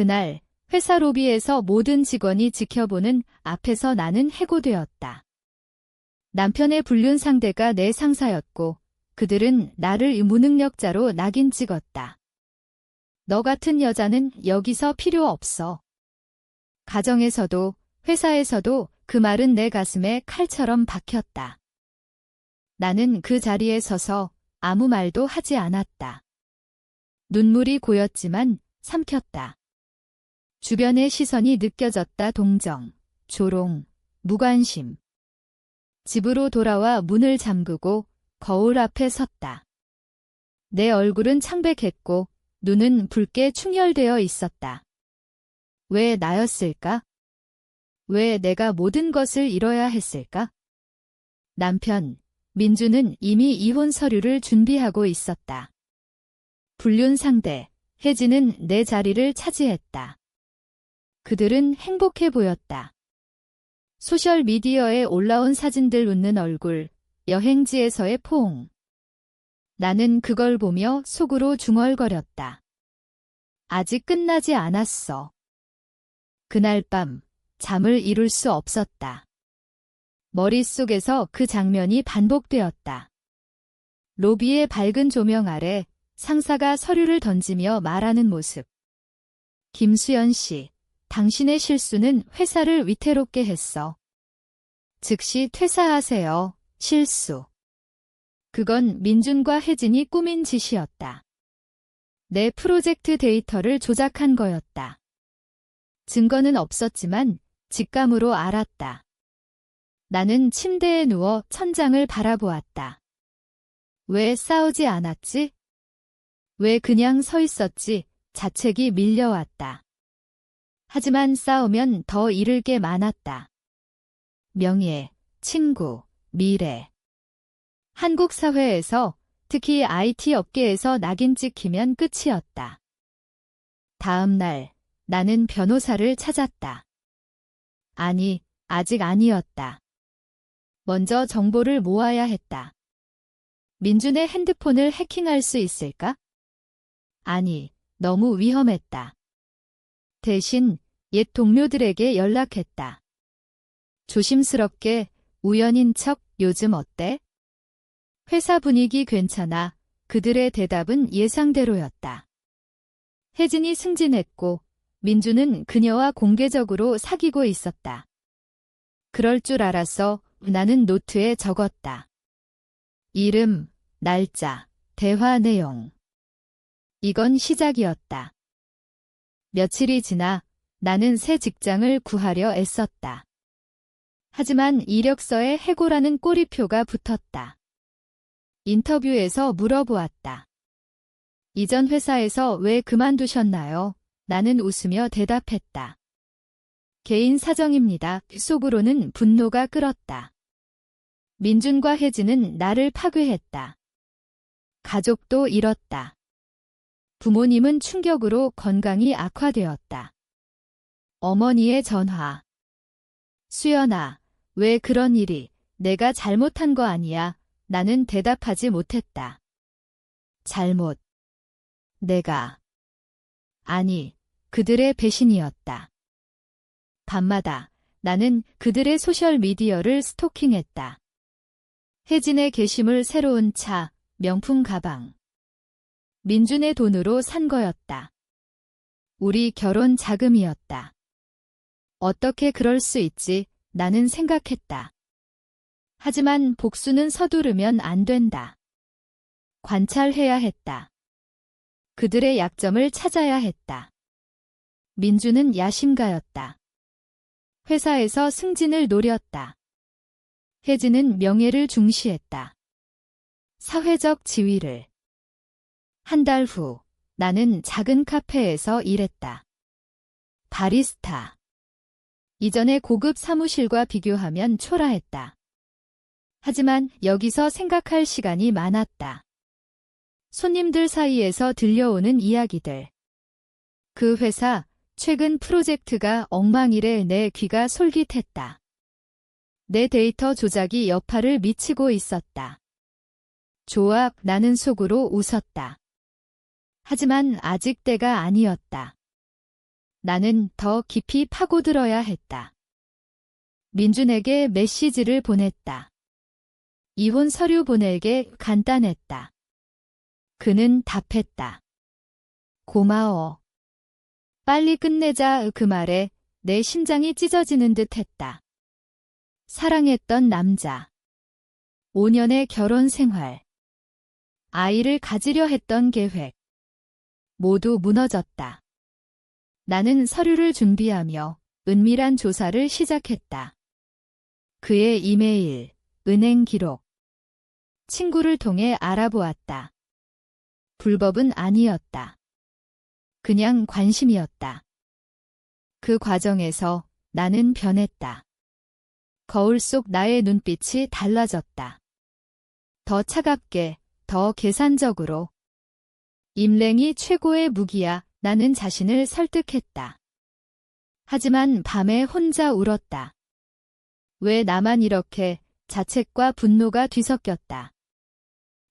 그날 회사 로비에서 모든 직원이 지켜보는 앞에서 나는 해고되었다. 남편의 불륜 상대가 내 상사였고 그들은 나를 무능력자로 낙인 찍었다. 너 같은 여자는 여기서 필요 없어. 가정에서도 회사에서도 그 말은 내 가슴에 칼처럼 박혔다. 나는 그 자리에 서서 아무 말도 하지 않았다. 눈물이 고였지만 삼켰다. 주변의 시선이 느껴졌다. 동정, 조롱, 무관심. 집으로 돌아와 문을 잠그고 거울 앞에 섰다. 내 얼굴은 창백했고 눈은 붉게 충혈되어 있었다. 왜 나였을까? 왜 내가 모든 것을 잃어야 했을까? 남편, 민주는 이미 이혼 서류를 준비하고 있었다. 불륜 상대, 혜진은 내 자리를 차지했다. 그들은 행복해 보였다. 소셜미디어에 올라온 사진들 웃는 얼굴, 여행지에서의 포옹. 나는 그걸 보며 속으로 중얼거렸다. 아직 끝나지 않았어. 그날 밤, 잠을 이룰 수 없었다. 머릿속에서 그 장면이 반복되었다. 로비의 밝은 조명 아래 상사가 서류를 던지며 말하는 모습. 김수연 씨, 당신의 실수는 회사를 위태롭게 했어. 즉시 퇴사하세요. 실수. 그건 민준과 혜진이 꾸민 짓이었다. 내 프로젝트 데이터를 조작한 거였다. 증거는 없었지만 직감으로 알았다. 나는 침대에 누워 천장을 바라보았다. 왜 싸우지 않았지? 왜 그냥 서 있었지? 자책이 밀려왔다. 하지만 싸우면 더 잃을 게 많았다. 명예, 친구, 미래. 한국 사회에서, 특히 IT 업계에서 낙인 찍히면 끝이었다. 다음 날, 나는 변호사를 찾았다. 아니, 아직 아니었다. 먼저 정보를 모아야 했다. 민준의 핸드폰을 해킹할 수 있을까? 아니, 너무 위험했다. 대신 옛 동료들에게 연락했다. 조심스럽게 우연인 척 요즘 어때? 회사 분위기 괜찮아. 그들의 대답은 예상대로였다. 혜진이 승진했고 민주는 그녀와 공개적으로 사귀고 있었다. 그럴 줄 알아서 나는 노트에 적었다. 이름, 날짜, 대화 내용. 이건 시작이었다. 며칠이 지나 나는 새 직장을 구하려 애썼다. 하지만 이력서에 해고라는 꼬리표가 붙었다. 인터뷰에서 물어보았다. 이전 회사에서 왜 그만두셨나요? 나는 웃으며 대답했다. 개인 사정입니다. 속으로는 분노가 끓었다. 민준과 혜진은 나를 파괴했다. 가족도 잃었다. 부모님은 충격으로 건강이 악화되었다. 어머니의 전화. 수연아, 왜 그런 일이? 내가 잘못한 거 아니야. 나는 대답하지 못했다. 잘못. 내가. 아니, 그들의 배신이었다. 밤마다 나는 그들의 소셜미디어를 스토킹했다. 혜진의 게시물 새로운 차, 명품 가방. 민준의 돈으로 산 거였다. 우리 결혼 자금이었다. 어떻게 그럴 수 있지? 나는 생각했다. 하지만 복수는 서두르면 안 된다. 관찰해야 했다. 그들의 약점을 찾아야 했다. 민주는 야심가였다. 회사에서 승진을 노렸다. 혜진은 명예를 중시했다. 사회적 지위를. 한 달 후, 나는 작은 카페에서 일했다. 바리스타. 이전의 고급 사무실과 비교하면 초라했다. 하지만 여기서 생각할 시간이 많았다. 손님들 사이에서 들려오는 이야기들. 그 회사, 최근 프로젝트가 엉망이래. 내 귀가 솔깃했다. 내 데이터 조작이 여파를 미치고 있었다. 좋아, 나는 속으로 웃었다. 하지만 아직 때가 아니었다. 나는 더 깊이 파고들어야 했다. 민준에게 메시지를 보냈다. 이혼 서류 보내게 간단했다. 그는 답했다. 고마워. 빨리 끝내자. 그 말에 내 심장이 찢어지는 듯 했다. 사랑했던 남자. 5년의 결혼 생활. 아이를 가지려 했던 계획. 모두 무너졌다. 나는 서류를 준비하며 은밀한 조사를 시작했다. 그의 이메일, 은행 기록. 친구를 통해 알아보았다. 불법은 아니었다. 그냥 관심이었다. 그 과정에서 나는 변했다. 거울 속 나의 눈빛이 달라졌다. 더 차갑게, 더 계산적으로. 임랭이 최고의 무기야. 나는 자신을 설득했다. 하지만 밤에 혼자 울었다. 왜 나만 이렇게 자책과 분노가 뒤섞였다.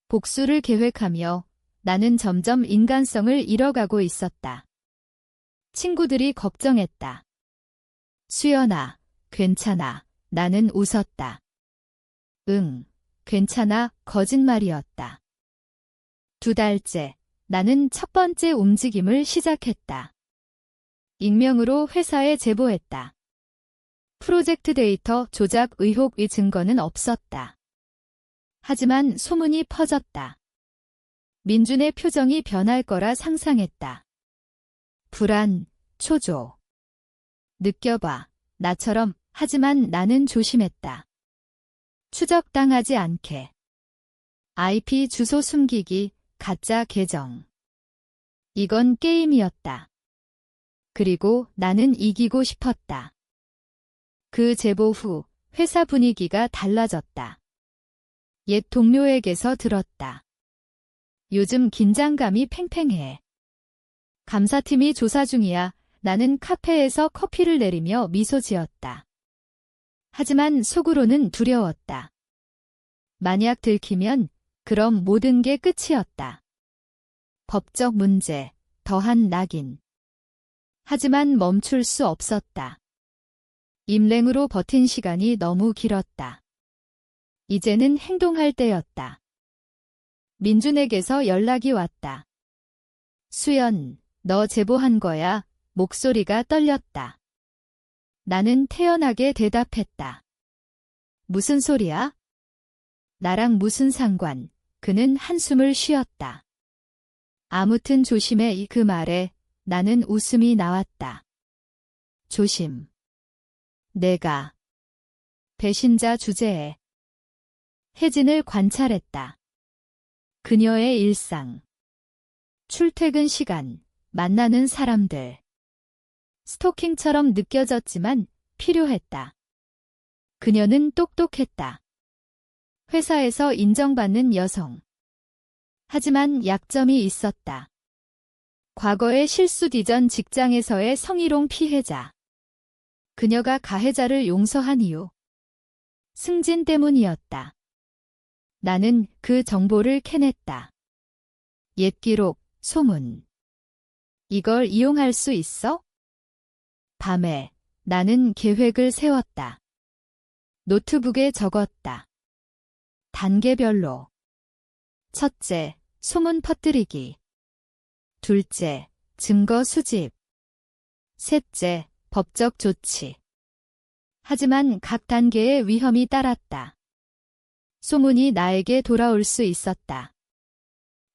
복수를 계획하며 나는 점점 인간성을 잃어가고 있었다. 친구들이 걱정했다. 수연아, 괜찮아. 나는 웃었다. 응, 괜찮아. 거짓말이었다. 2달째, 나는 첫 번째 움직임을 시작했다. 익명으로 회사에 제보했다. 프로젝트 데이터 조작 의혹의 증거는 없었다. 하지만 소문이 퍼졌다. 민준의 표정이 변할 거라 상상했다. 불안, 초조. 느껴봐. 나처럼. 하지만 나는 조심했다. 추적당하지 않게. IP 주소 숨기기, 가짜 계정. 이건 게임이었다. 그리고 나는 이기고 싶었다. 그 제보 후 회사 분위기가 달라졌다. 옛 동료에게서 들었다. 요즘 긴장감이 팽팽해. 감사팀이 조사 중이야. 나는 카페에서 커피를 내리며 미소 지었다. 하지만 속으로는 두려웠다. 만약 들키면 그럼 모든 게 끝이었다. 법적 문제, 더한 낙인. 하지만 멈출 수 없었다. 임랭으로 버틴 시간이 너무 길었다. 이제는 행동할 때였다. 민준에게서 연락이 왔다. 수연, 너 제보한 거야. 목소리가 떨렸다. 나는 태연하게 대답했다. 무슨 소리야? 나랑 무슨 상관? 그는 한숨을 쉬었다. 아무튼 조심해. 그 말에 나는 웃음이 나왔다. 조심. 내가 배신자 주제에 혜진을 관찰했다. 그녀의 일상. 출퇴근 시간, 만나는 사람들. 스토킹처럼 느껴졌지만 필요했다. 그녀는 똑똑했다. 회사에서 인정받는 여성. 하지만 약점이 있었다. 과거의 실수 뒤전 직장에서의 성희롱 피해자. 그녀가 가해자를 용서한 이유. 승진 때문이었다. 나는 그 정보를 캐냈다. 옛 기록, 소문. 이걸 이용할 수 있어? 밤에 나는 계획을 세웠다. 노트북에 적었다. 단계별로. 첫째, 소문 퍼뜨리기. 둘째, 증거 수집. 셋째, 법적 조치. 하지만 각 단계의 위험이 따랐다. 소문이 나에게 돌아올 수 있었다.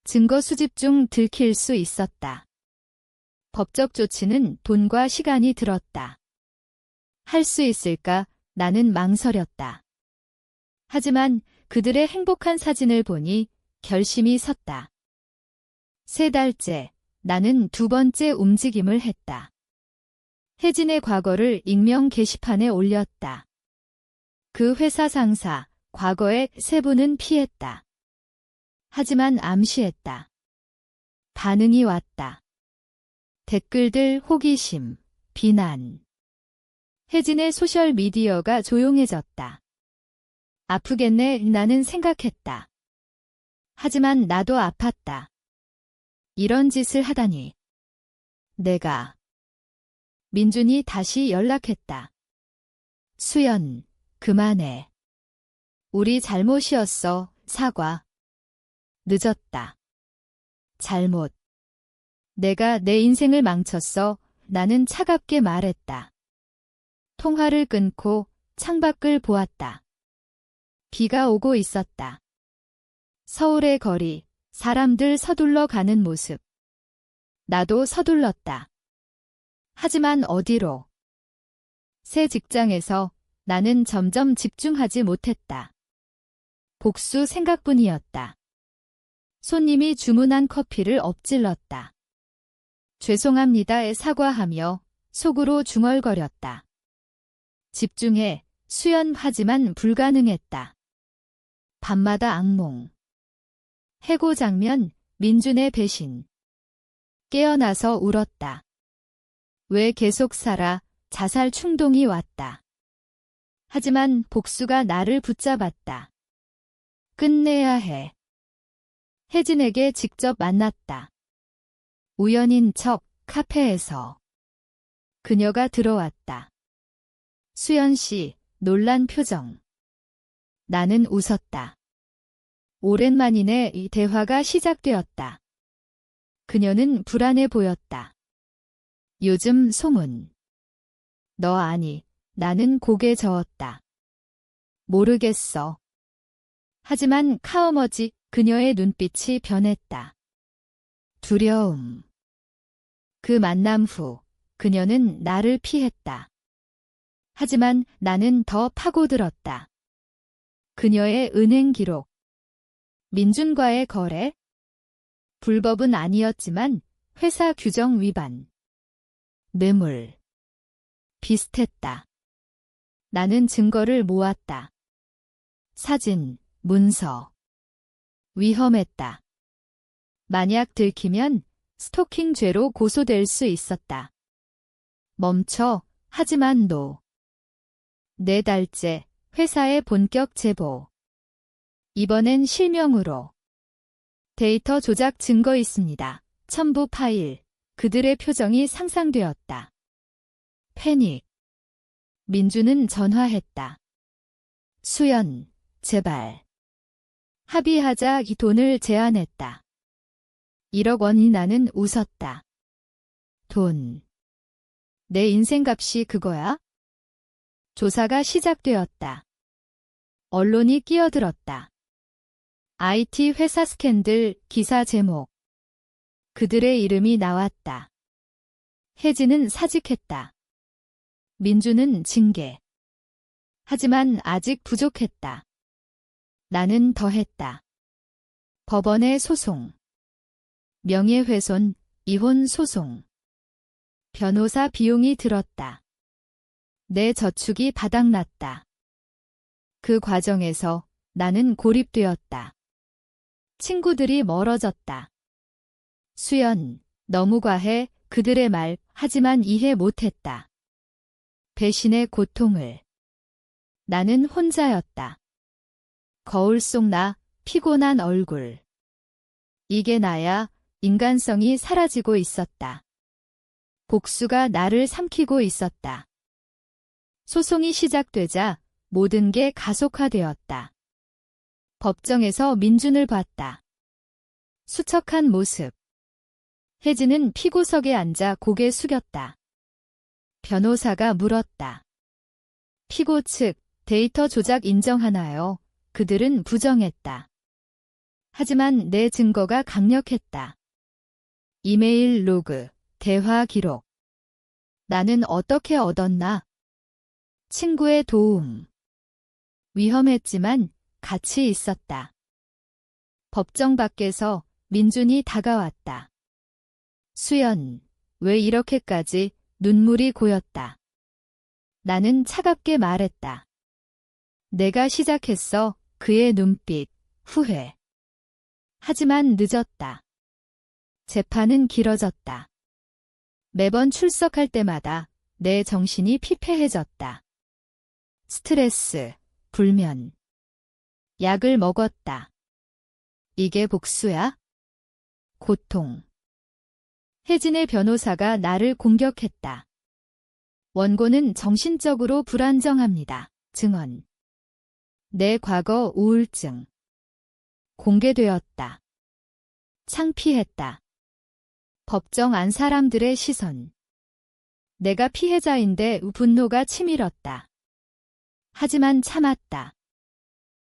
증거 수집 중 들킬 수 있었다. 법적 조치는 돈과 시간이 들었다. 할 수 있을까? 나는 망설였다. 하지만 그들의 행복한 사진을 보니 결심이 섰다. 3달째, 나는 2번째 움직임을 했다. 혜진의 과거를 익명 게시판에 올렸다. 그 회사 상사, 과거의 3분은 피했다. 하지만 암시했다. 반응이 왔다. 댓글들 호기심, 비난. 혜진의 소셜미디어가 조용해졌다. 아프겠네 나는 생각했다. 하지만 나도 아팠다. 이런 짓을 하다니. 내가 민준이 다시 연락했다. 수연, 그만해. 우리 잘못이었어, 사과. 늦었다. 잘못. 내가 내 인생을 망쳤어, 나는 차갑게 말했다. 통화를 끊고 창밖을 보았다. 비가 오고 있었다. 서울의 거리, 사람들 서둘러 가는 모습. 나도 서둘렀다. 하지만 어디로? 새 직장에서 나는 점점 집중하지 못했다. 복수 생각뿐이었다. 손님이 주문한 커피를 엎질렀다. 죄송합니다에 사과하며 속으로 중얼거렸다. 집중해, 수연 하지만 불가능했다. 밤마다 악몽. 해고 장면, 민준의 배신. 깨어나서 울었다. 왜 계속 살아, 자살 충동이 왔다. 하지만 복수가 나를 붙잡았다. 끝내야 해. 혜진에게 직접 만났다. 우연인 척 카페에서. 그녀가 들어왔다. 수연 씨, 놀란 표정. 나는 웃었다. 오랜만이네 이 대화가 시작되었다. 그녀는 불안해 보였다. 요즘 소문. 너 아니, 나는 고개 저었다. 모르겠어. 하지만 카어머지 그녀의 눈빛이 변했다. 두려움. 그 만남 후 그녀는 나를 피했다. 하지만 나는 더 파고들었다. 그녀의 은행 기록. 민준과의 거래? 불법은 아니었지만 회사 규정 위반. 뇌물. 비슷했다. 나는 증거를 모았다. 사진, 문서. 위험했다. 만약 들키면 스토킹 죄로 고소될 수 있었다. 멈춰, 하지만 노. 4달째 회사에 본격 제보. 이번엔 실명으로. 데이터 조작 증거 있습니다. 첨부 파일. 그들의 표정이 상상되었다. 패닉. 민주는 전화했다. 수연, 제발. 합의하자. 이 돈을 제안했다. 1억 원이. 나는 웃었다. 돈. 내 인생값이 그거야? 조사가 시작되었다. 언론이 끼어들었다. IT 회사 스캔들 기사 제목. 그들의 이름이 나왔다. 혜진은 사직했다. 민주는 징계. 하지만 아직 부족했다. 나는 더했다. 법원의 소송. 명예훼손, 이혼 소송. 변호사 비용이 들었다. 내 저축이 바닥났다. 그 과정에서 나는 고립되었다. 친구들이 멀어졌다. 수연, 너무 과해. 그들의 말, 하지만 이해 못했다. 배신의 고통을. 나는 혼자였다. 거울 속 나, 피곤한 얼굴. 이게 나야. 인간성이 사라지고 있었다. 복수가 나를 삼키고 있었다. 소송이 시작되자 모든 게 가속화되었다. 법정에서 민준을 봤다. 수척한 모습. 혜진은 피고석에 앉아 고개 숙였다. 변호사가 물었다. 피고 측, 데이터 조작 인정하나요? 그들은 부정했다. 하지만 내 증거가 강력했다. 이메일 로그, 대화 기록. 나는 어떻게 얻었나? 친구의 도움. 위험했지만 가치 있었다. 법정 밖에서 민준이 다가왔다. 수연, 왜 이렇게까지? 눈물이 고였다. 나는 차갑게 말했다. 내가 시작했어. 그의 눈빛, 후회. 하지만 늦었다. 재판은 길어졌다. 매번 출석할 때마다 내 정신이 피폐해졌다. 스트레스, 불면. 약을 먹었다. 이게 복수야? 고통. 혜진의 변호사가 나를 공격했다. 원고는 정신적으로 불안정합니다. 증언. 내 과거 우울증. 공개되었다. 창피했다. 법정 안 사람들의 시선. 내가 피해자인데 분노가 치밀었다. 하지만 참았다.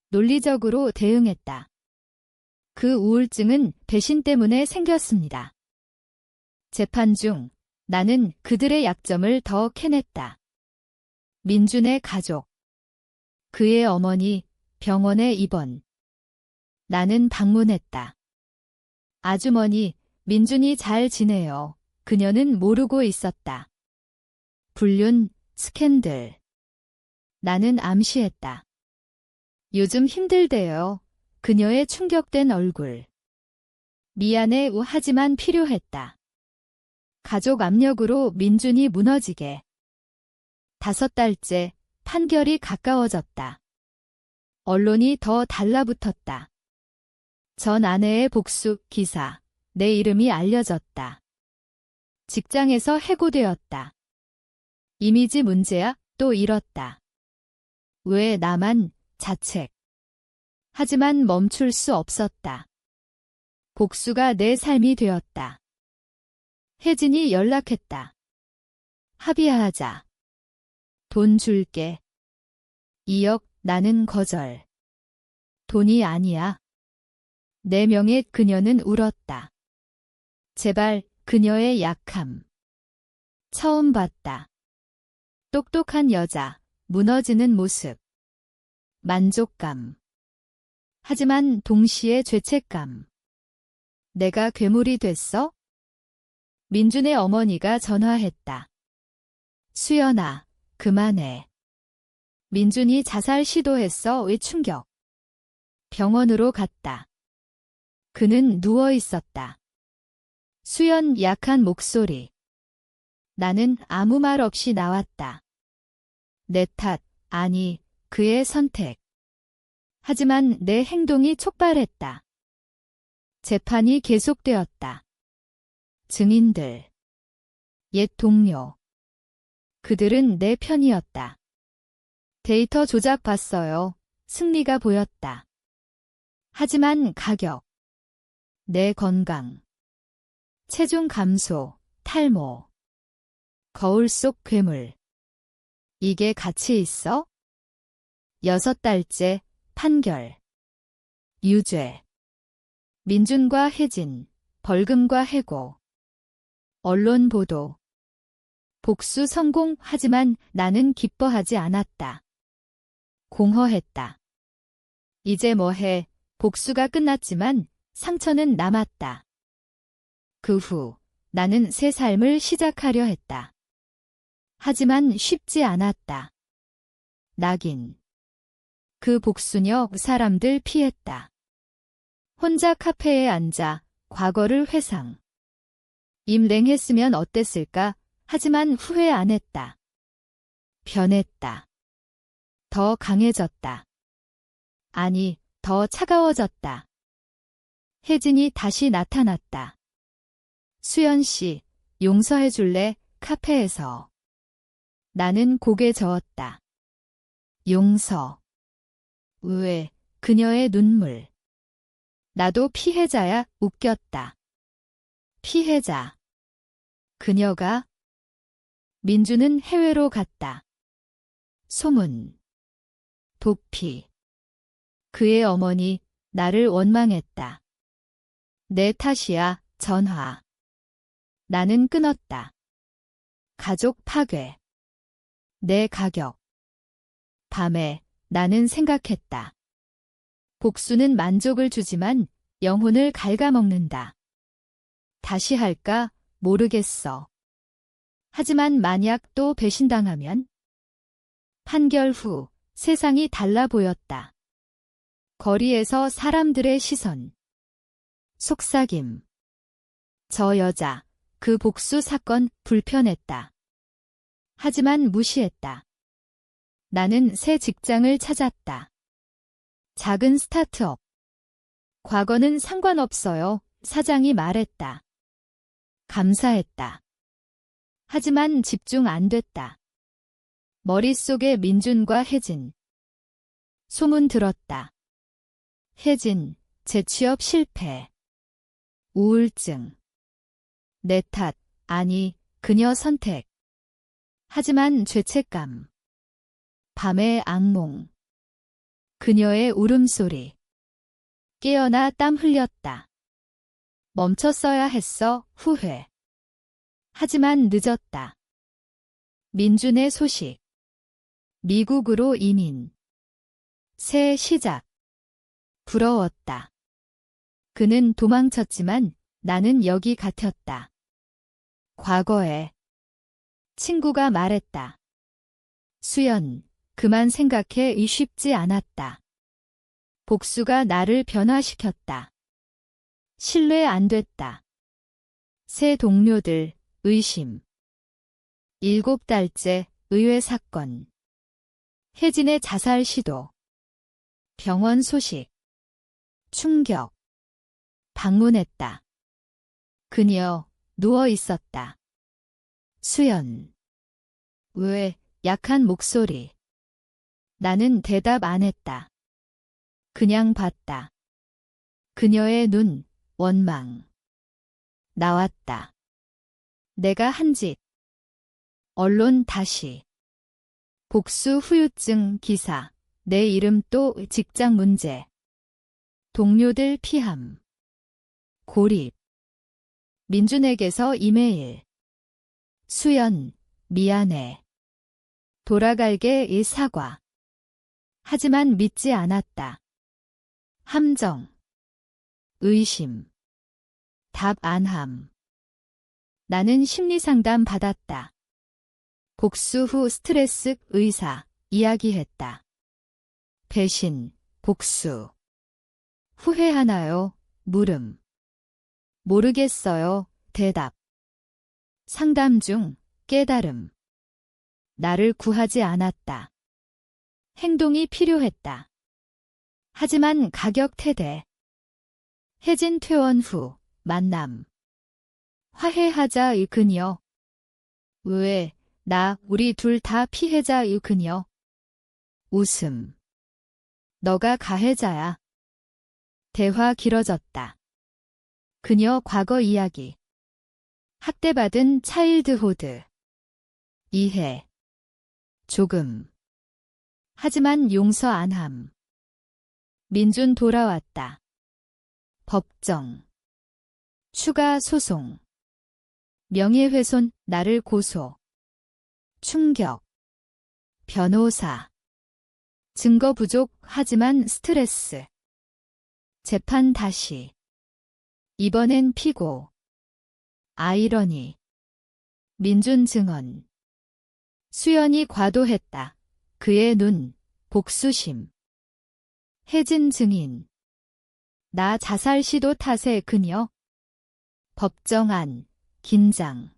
논리적으로 대응했다. 그 우울증은 배신 때문에 생겼습니다. 재판 중 나는 그들의 약점을 더 캐냈다. 민준의 가족. 그의 어머니, 병원에 입원. 나는 방문했다. 아주머니, 민준이 잘 지내요. 그녀는 모르고 있었다. 불륜, 스캔들. 나는 암시했다. 요즘 힘들대요. 그녀의 충격된 얼굴. 미안해 하지만 필요했다. 가족 압력으로 민준이 무너지게. 5달째 판결이 가까워졌다. 언론이 더 달라붙었다. 전 아내의 복수 기사. 내 이름이 알려졌다. 직장에서 해고되었다. 이미지 문제야 또 잃었다. 왜 나만 자책. 하지만 멈출 수 없었다. 복수가 내 삶이 되었다. 혜진이 연락했다. 합의하자. 돈 줄게. 2억 나는 거절. 돈이 아니야. 내 명에 그녀는 울었다. 제발 그녀의 약함. 처음 봤다. 똑똑한 여자, 무너지는 모습. 만족감. 하지만 동시에 죄책감. 내가 괴물이 됐어? 민준의 어머니가 전화했다. 수연아, 그만해. 민준이 자살 시도했어. 왜 충격. 병원으로 갔다. 그는 누워 있었다. 수연 약한 목소리. 나는 아무 말 없이 나왔다. 내 탓, 아니, 그의 선택. 하지만 내 행동이 촉발했다. 재판이 계속되었다. 증인들. 옛 동료. 그들은 내 편이었다. 데이터 조작 봤어요. 승리가 보였다. 하지만 가격. 내 건강. 체중 감소, 탈모. 거울 속 괴물. 이게 가치 있어? 6달째 판결. 유죄. 민준과 혜진, 벌금과 해고. 언론 보도. 복수 성공하지만 나는 기뻐하지 않았다. 공허했다. 이제 뭐해, 복수가 끝났지만 상처는 남았다. 그 후 나는 새 삶을 시작하려 했다. 하지만 쉽지 않았다. 낙인. 그 복수녀 사람들 피했다. 혼자 카페에 앉아 과거를 회상. 임랭했으면 어땠을까? 하지만 후회 안 했다. 변했다. 더 강해졌다. 아니, 더 차가워졌다. 혜진이 다시 나타났다. 수연 씨, 용서해 줄래? 카페에서. 나는 고개 저었다. 용서. 왜? 그녀의 눈물. 나도 피해자야. 웃겼다. 피해자. 그녀가? 민주는 해외로 갔다. 소문. 도피. 그의 어머니, 나를 원망했다. 내 탓이야. 전화. 나는 끊었다. 가족 파괴. 내 가격. 밤에 나는 생각했다. 복수는 만족을 주지만 영혼을 갉아먹는다. 다시 할까? 모르겠어. 하지만 만약 또 배신당하면? 판결 후 세상이 달라 보였다. 거리에서 사람들의 시선. 속삭임. 저 여자, 그 복수 사건 불편했다. 하지만 무시했다. 나는 새 직장을 찾았다. 작은 스타트업. 과거는 상관없어요. 사장이 말했다. 감사했다. 하지만 집중 안 됐다. 머릿속에 민준과 혜진. 소문 들었다. 혜진, 재취업 실패. 우울증. 내 탓, 아니, 그녀 선택. 하지만 죄책감. 밤의 악몽. 그녀의 울음소리. 깨어나 땀 흘렸다. 멈췄어야 했어, 후회. 하지만 늦었다. 민준의 소식. 미국으로 이민. 새 시작. 부러웠다. 그는 도망쳤지만 나는 여기 같았다. 과거에. 친구가 말했다. 수연, 그만 생각해. 쉽지 않았다. 복수가 나를 변화시켰다. 신뢰 안 됐다. 새 동료들, 의심. 7달째, 의외 사건. 혜진의 자살 시도. 병원 소식. 충격. 방문했다. 그녀, 누워 있었다. 수연. 왜? 약한 목소리. 나는 대답 안 했다. 그냥 봤다. 그녀의 눈, 원망. 나왔다. 내가 한 짓. 언론 다시. 복수 후유증 기사. 내 이름 또 직장 문제. 동료들 피함. 고립. 민준에게서 이메일. 수연, 미안해. 돌아갈게. 이 사과. 하지만 믿지 않았다. 함정. 의심. 답 안함. 나는 심리상담 받았다. 복수 후 스트레스 의사. 이야기했다. 배신, 복수. 후회하나요? 물음. 모르겠어요. 대답. 상담 중 깨달음. 나를 구하지 않았다. 행동이 필요했다. 하지만 가격 태대. 혜진 퇴원 후 만남. 화해하자. 이 그녀. 왜? 나, 우리 둘 다 피해자. 이 그녀. 웃음. 너가 가해자야. 대화 길어졌다. 그녀 과거 이야기. 학대받은 차일드후드. 이해. 조금. 하지만 용서 안 함. 민준 돌아왔다. 법정. 추가 소송. 명예훼손, 나를 고소. 충격. 변호사. 증거 부족, 하지만 스트레스. 재판 다시. 이번엔 피고. 아이러니. 민준 증언. 수연이 과도했다. 그의 눈, 복수심. 혜진 증인. 나 자살 시도 탓에 그녀. 법정 안, 긴장.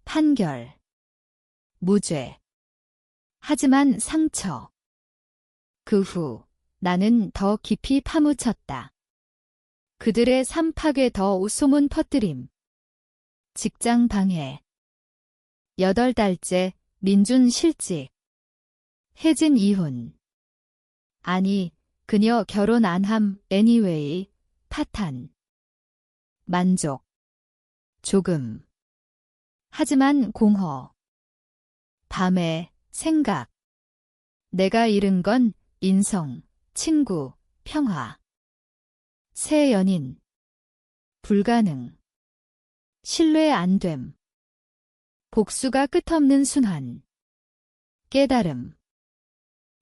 판결. 무죄. 하지만 상처. 그 후 나는 더 깊이 파묻혔다. 그들의 삶 파괴 더 소문 퍼뜨림. 직장 방해. 8달째 민준 실직. 혜진 이혼. 아니, 그녀 결혼 안 함. anyway. 파탄. 만족. 조금. 하지만 공허. 밤에 생각. 내가 잃은 건 인성, 친구, 평화. 새 연인. 불가능. 신뢰 안 됨. 복수가 끝없는 순환. 깨달음.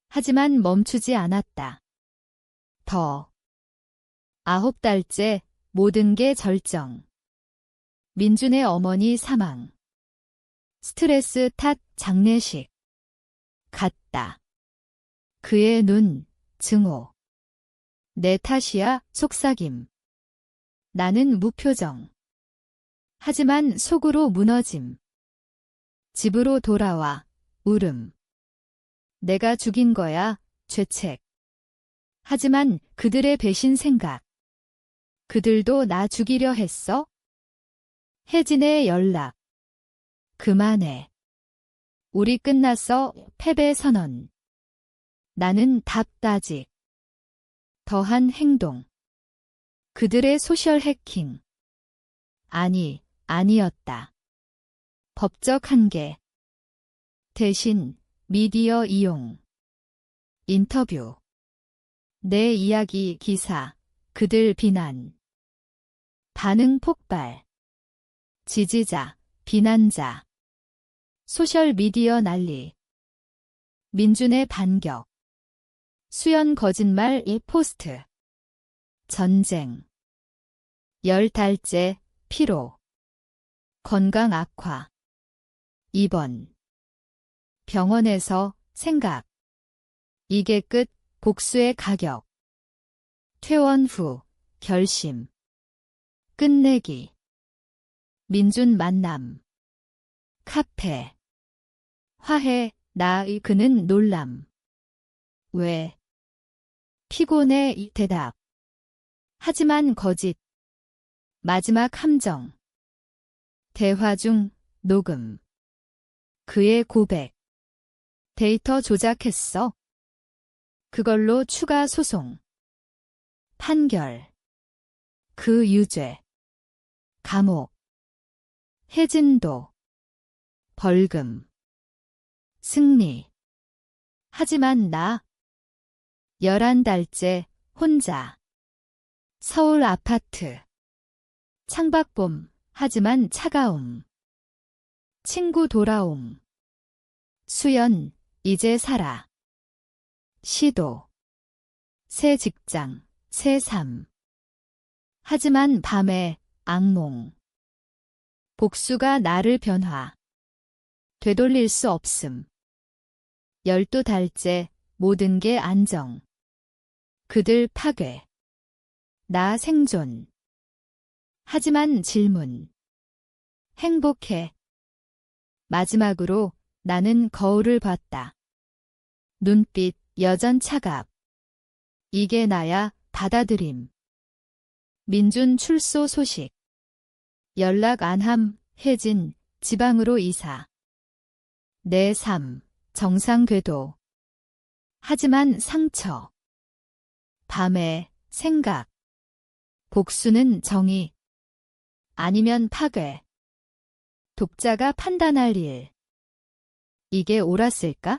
하지만 멈추지 않았다. 더. 9달째 모든 게 절정. 민준의 어머니 사망. 스트레스 탓 장례식. 갔다. 그의 눈, 증오. 내 탓이야, 속삭임. 나는 무표정. 하지만 속으로 무너짐. 집으로 돌아와, 울음. 내가 죽인 거야, 죄책. 하지만 그들의 배신 생각. 그들도 나 죽이려 했어? 혜진의 연락. 그만해. 우리 끝났어. 패배 선언. 나는 답따직. 더한 행동. 그들의 소셜 해킹. 아니었다. 법적 한계. 대신 미디어 이용. 인터뷰. 내 이야기 기사. 그들 비난. 반응 폭발. 지지자, 비난자. 소셜미디어 난리. 민준의 반격. 수연 거짓말 이 포스트. 전쟁. 10달째 피로. 건강 악화. 입원. 병원에서 생각. 이게 끝. 복수의 가격. 퇴원 후 결심. 끝내기. 민준 만남. 카페. 화해. 나의 그는 놀람. 왜? 피곤해. 이 대답. 하지만 거짓. 마지막 함정. 대화 중 녹음. 그의 고백. 데이터 조작했어. 그걸로 추가 소송. 판결. 그 유죄. 감옥. 해진도. 벌금. 승리. 하지만 나. 11달째 혼자. 서울 아파트. 창밖봄. 하지만 차가움. 친구 돌아옴. 수연, 이제 살아. 시도. 새 직장, 새 삶. 하지만 밤에 악몽. 복수가 나를 변화. 되돌릴 수 없음. 12달째 모든 게 안정. 그들 파괴. 나 생존. 하지만 질문. 행복해. 마지막으로 나는 거울을 봤다. 눈빛 여전 차갑. 이게 나야. 받아들임. 민준 출소 소식. 연락 안함. 혜진 지방으로 이사. 내 삶 정상 궤도. 하지만 상처. 밤에 생각. 복수는 정의. 아니면 파괴. 독자가 판단할 일. 이게 옳았을까?